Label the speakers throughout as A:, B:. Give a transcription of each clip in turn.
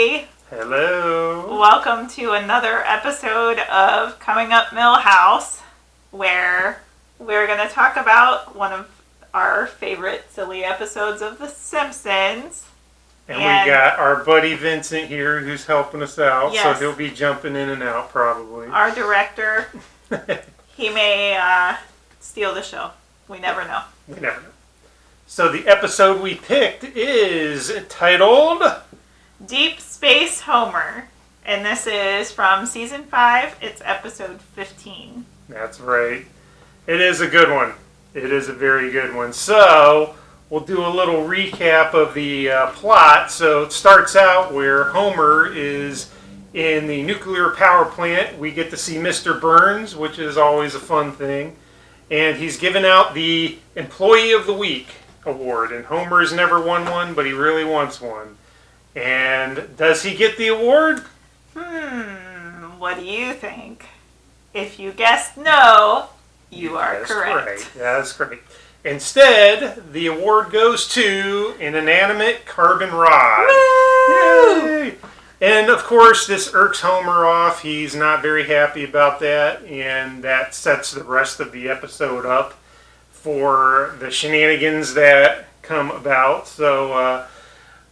A: everybody.
B: Hello.
A: Welcome to another episode of Coming Up Milhouse, where we're going to talk about one of our favorite silly episodes of The Simpsons.
B: And we got our buddy Vincent here who's helping us out,
A: yes,
B: so he'll be jumping in and out probably.
A: Our director, he may steal the show. We never know.
B: We never know. So the episode we picked is titled
A: Deep Space Homer. And this is from season 5. It's episode 15.
B: That's right. It is a good one. It is a very good one. So we'll do a little recap of the plot. So it starts out where Homer is in the nuclear power plant. We get to see Mr. Burns, which is always a fun thing. And he's giving out the Employee of the Week award. And Homer's never won one, but he really wants one. And does he get the award?
A: What do you think? If you guessed no, you are correct.
B: Right. Yeah, that's great. Instead, the award goes to an inanimate carbon rod.
A: Woo!
B: Yay! And of course, this irks Homer off. He's not very happy about that, and that sets the rest of the episode up for the shenanigans that come about. So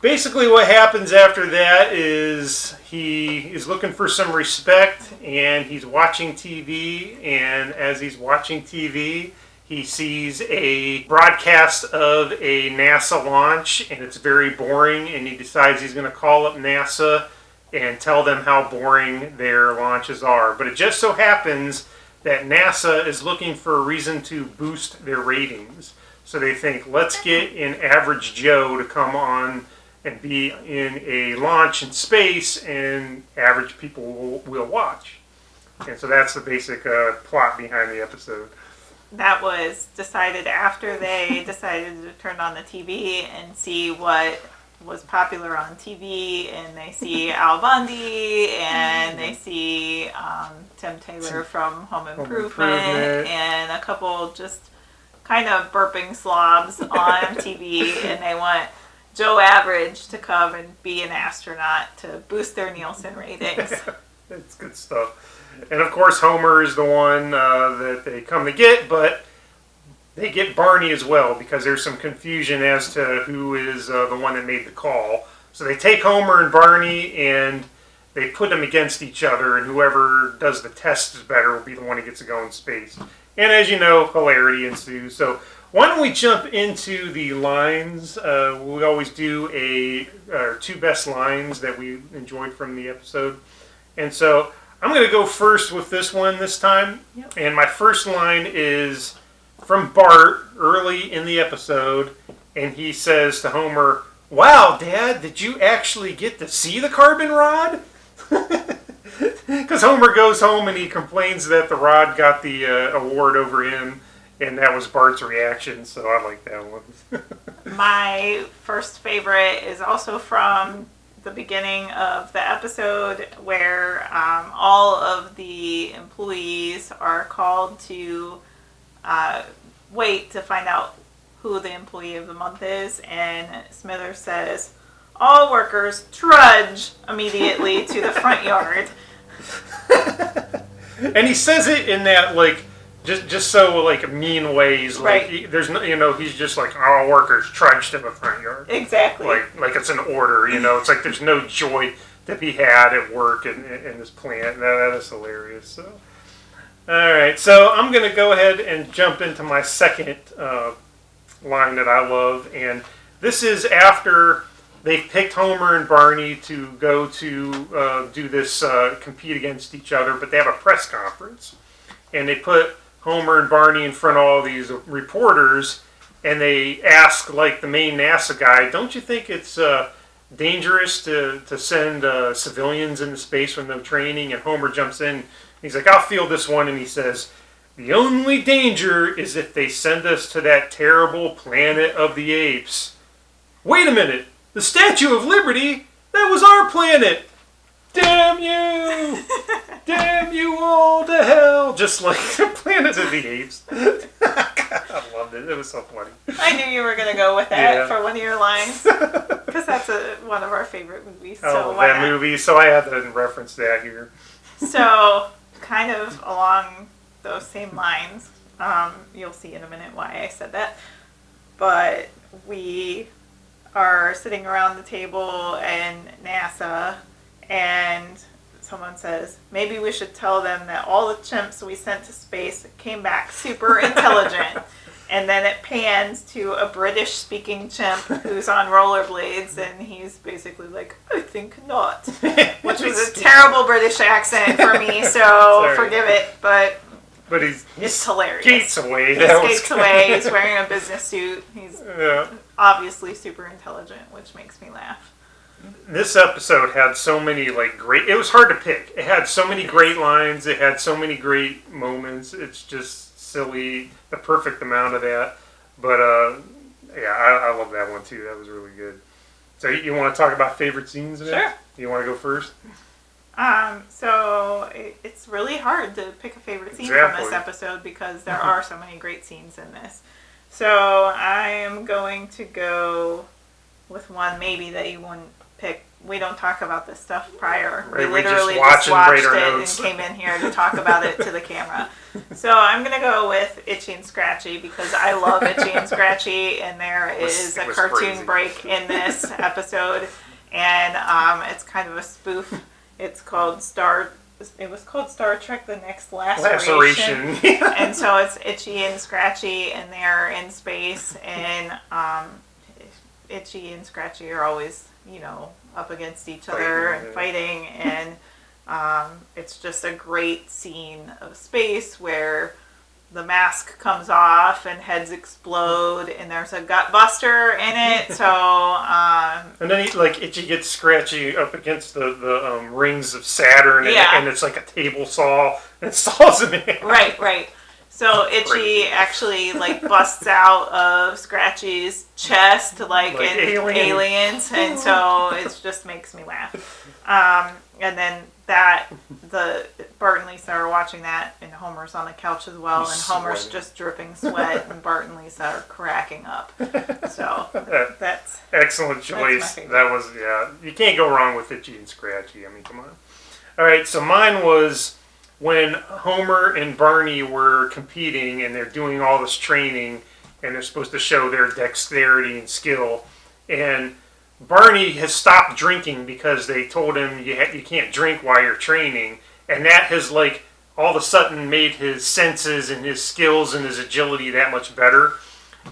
B: basically what happens after that is he is looking for some respect, and he's watching TV, and as he's watching TV, he sees a broadcast of a NASA launch, and it's very boring, and he decides he's going to call up NASA and tell them how boring their launches are. But it just so happens that NASA is looking for a reason to boost their ratings. So they think, let's get an average Joe to come on and be in a launch in space, and average people will watch. And so that's the basic plot behind the episode.
A: That was decided after they decided to turn on the TV and see what was popular on TV, and they see Al Bundy, and they see Tim Taylor from Home Improvement, and a couple just kind of burping slobs on TV, and they want Joe Average to come and be an astronaut to boost their Nielsen ratings.
B: It's good stuff. And of course, Homer is the one that they come to get, but they get Barney as well because there's some confusion as to who is the one that made the call. So they take Homer and Barney and they put them against each other, and whoever does the test is better will be the one who gets to go in space. And as you know, hilarity ensues. So why don't we jump into the lines? We always do our two best lines that we enjoyed from the episode. And so I'm going to go first with this one this time.
A: Yep.
B: And my first line is from Bart early in the episode. And he says to Homer, "Wow, Dad, did you actually get to see the carbon rod?" Because Homer goes home and he complains that the rod got the award over him. And that was Bart's reaction, so I like that one.
A: My first favorite is also from the beginning of the episode where all of the employees are called to wait to find out who the employee of the month is, and Smithers says, "All workers trudge immediately to the front yard."
B: And he says it in that, like, just so, like, mean ways. Like,
A: right.
B: There's no, he's just like, all workers trudge to the front yard.
A: Exactly.
B: Like it's an order, It's like there's no joy to be had at work in this plant. That is hilarious. So, all right. So I'm going to go ahead and jump into my second line that I love. And this is after they've picked Homer and Barney to go to do this, compete against each other. But they have a press conference. And they put Homer and Barney in front of all these reporters, and they ask, like, the main NASA guy, "Don't you think it's dangerous to send civilians into space with no training?" And Homer jumps in. He's like, "I'll field this one," and he says, "The only danger is if they send us to that terrible planet of the apes." "Wait a minute, the Statue of Liberty? That was our planet! Damn you! Damn you all to hell!" Just like the Planet of the Apes. I loved it. It was so funny.
A: I knew you were going to go with that for one of your lines. Because that's one of our favorite movies.
B: I
A: so
B: love
A: why
B: that
A: not?
B: movie, so I had to reference that here.
A: So, kind of along those same lines, you'll see in a minute why I said that. But we are sitting around the table in NASA, and someone says, maybe we should tell them that all the chimps we sent to space came back super intelligent. And then it pans to a British-speaking chimp who's on rollerblades, and he's basically like, I think not. Which was a terrible British accent for me, so forgive it, but it's hilarious.
B: Skates away.
A: He skates away, he's wearing a business suit, he's obviously super intelligent, which makes me laugh.
B: This episode had so many great. It was hard to pick. It had so many great lines. It had so many great moments. It's just silly, the perfect amount of that. But I love that one too. That was really good. So you want to talk about favorite scenes in it?
A: Sure.
B: You want to go first?
A: So it's really hard to pick a favorite scene from this episode because there are so many great scenes in this. So I am going to go with one maybe that you wouldn't pick. We don't talk about this stuff prior.
B: Right,
A: we literally
B: just
A: watched it
B: notes.
A: and came in here to talk about it to the camera. So I'm going to go with Itchy and Scratchy because I love Itchy and Scratchy, and there is a cartoon break in this episode, and it's kind of a spoof. It was called Star Trek: The Next Laceration. And so it's Itchy and Scratchy, and they're in space, and Itchy and Scratchy are always, up against each other and fighting, and it's just a great scene of space where the mask comes off and heads explode, and there's a gut buster in it. So
B: and then Itchy gets Scratchy up against the rings of Saturn, and it's like a table saw, and it saws him in.
A: Right. So Itchy actually busts out of Scratchy's chest like in Aliens, and so it just makes me laugh. And then Bart and Lisa are watching that, and Homer's on the couch as well, and Homer's just dripping sweat, and Bart and Lisa are cracking up. So that's
B: excellent choice. That was you can't go wrong with Itchy and Scratchy. I mean, come on. All right, so mine was when Homer and Barney were competing, and they're doing all this training, and they're supposed to show their dexterity and skill, and Barney has stopped drinking because they told him you can't drink while you're training, and that has all of a sudden made his senses and his skills and his agility that much better.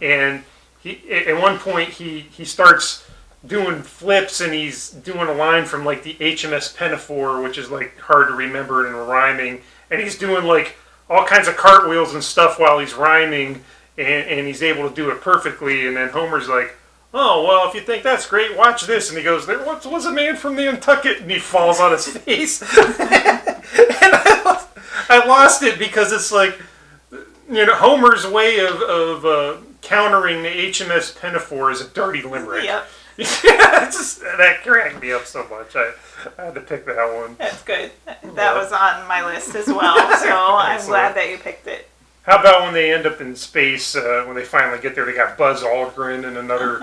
B: And he, at one point, he starts doing flips, and he's doing a line from the HMS Pinafore, which is hard to remember and rhyming, and he's doing all kinds of cartwheels and stuff while he's rhyming, and he's able to do it perfectly. And then Homer's like, oh, well, if you think that's great, watch this. And he goes, there was a man from Nantucket, and he falls on his face. And I lost it because it's Homer's way of countering the HMS Pinafore is a dirty limerick.
A: Yep.
B: That cracked me up so much. I had to pick that one.
A: That's good. That was on my list as well, so I'm glad that you picked it.
B: How about when they end up in space, when they finally get there, they got Buzz Aldrin and another,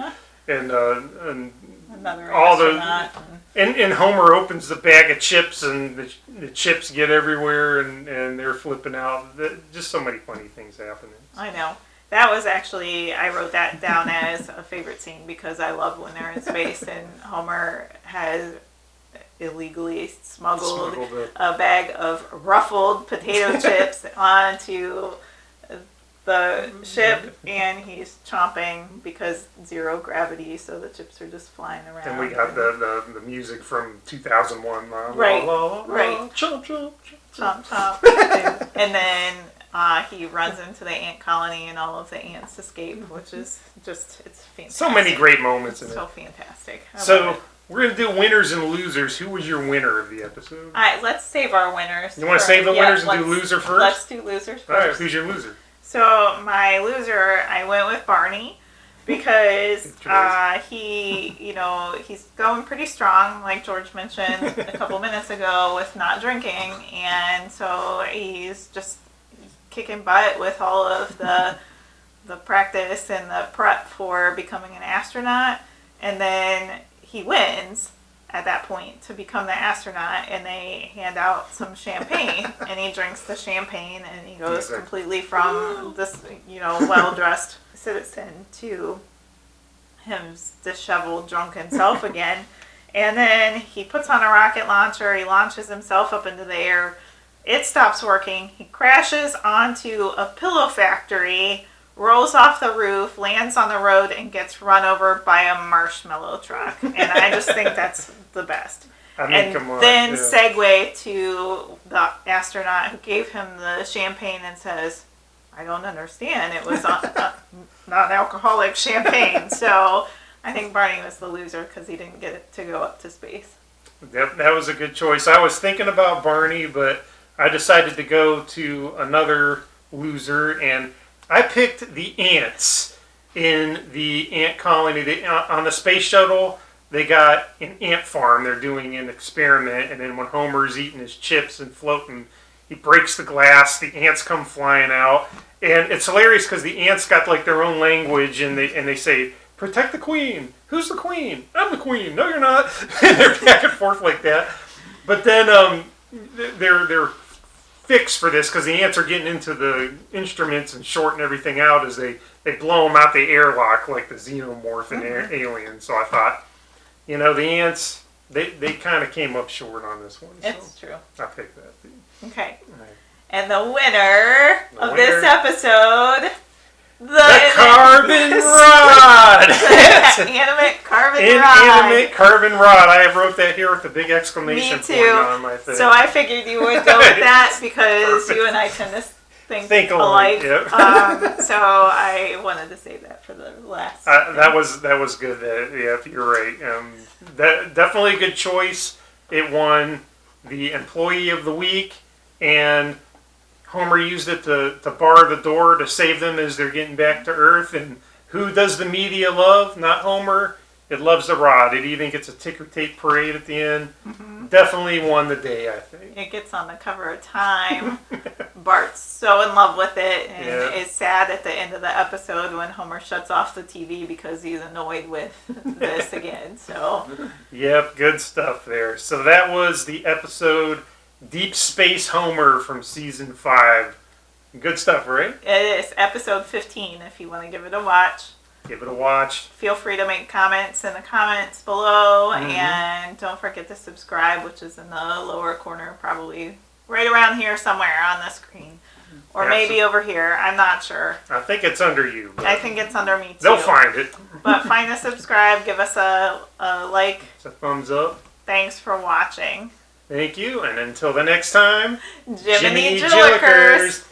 B: and
A: another
B: all
A: astronaut.
B: And Homer opens the bag of chips, and the chips get everywhere, and they're flipping out. Just so many funny things happening.
A: I know. That was actually, I wrote that down as a favorite scene because I love when they're in space and Homer has illegally smuggled a bag of ruffled potato chips onto the ship, and he's chomping because zero gravity, so the chips are just flying around.
B: And we got the music from 2001.
A: Right.
B: Chomp, chomp,
A: chomp, chomp. And then he runs into the ant colony, and all of the ants escape, which is it's fantastic.
B: So many great moments in it.
A: So fantastic.
B: So we're going to do winners and losers. Who was your winner of the episode?
A: All right, let's save our winners.
B: You want to save the winners and do loser first?
A: Let's do losers first.
B: All right, who's your loser?
A: So my loser, I went with Barney because he's going pretty strong, like George mentioned a couple minutes ago, with not drinking, and so he's just kicking butt with all of the practice and the prep for becoming an astronaut. and then he wins at that point to become the astronaut, and they hand out some champagne, and he drinks the champagne, and he goes completely from this, well-dressed citizen to his disheveled, drunken self again. And then he puts on a rocket launcher, he launches himself up into the air, it stops working, he crashes onto a pillow factory, rolls off the roof, lands on the road, and gets run over by a marshmallow truck. And I just think that's the best.
B: I mean,
A: and
B: come on,
A: then segue to the astronaut who gave him the champagne and says, I don't understand. It was non-alcoholic champagne. So I think Barney was the loser because he didn't get to go up to space.
B: That was a good choice. I was thinking about Barney, but I decided to go to another loser, and I picked the ants in the ant colony. On the space shuttle, they got an ant farm. They're doing an experiment, and then when Homer's eating his chips and floating, he breaks the glass. The ants come flying out, and it's hilarious because the ants got like their own language, and they say, "Protect the queen." Who's the queen? I'm the queen. No, you're not. And they're back and forth like that. But then they're fixed for this because the ants are getting into the instruments and shorting everything out as they blow them out the airlock like the xenomorph and alien. So I thought, the ants, they kind of came up short on this one.
A: It's true.
B: I picked that.
A: Okay. Right. And the winner of this episode, the
B: carbon rod!
A: The inanimate carbon rod.
B: Inanimate carbon rod. I wrote that here with a big exclamation point on my thing.
A: So I figured you would go with that because you and I tend to think alike.
B: Yep.
A: So I wanted to save that for the last.
B: That was good. Yeah, you're right. That definitely a good choice. It won the Employee of the Week, and Homer used it to bar the door to save them as they're getting back to Earth. And who does the media love? Not Homer. It loves the rod. It even gets a ticker tape parade at the end. Mm-hmm. Definitely won the day, I think.
A: It gets on the cover of Time. Bart's so in love with it, and is sad at the end of the episode when Homer shuts off the TV because he's annoyed with this again. So.
B: Yep, good stuff there. So that was the episode Deep Space Homer from season 5. Good stuff, right?
A: It is episode 15 if you want to give it a watch.
B: Give it a watch. Feel
A: free to make comments in the comments below. Mm-hmm. And don't forget to subscribe, which is in the lower corner, probably right around here somewhere on the screen. Or maybe over here. I'm not sure.
B: I think it's under you.
A: I think it's under me too.
B: They'll find it.
A: But find a subscribe. Give us a like.
B: It's a thumbs up.
A: Thanks for watching.
B: Thank you. And until the next time,
A: Jiminy Jillikers.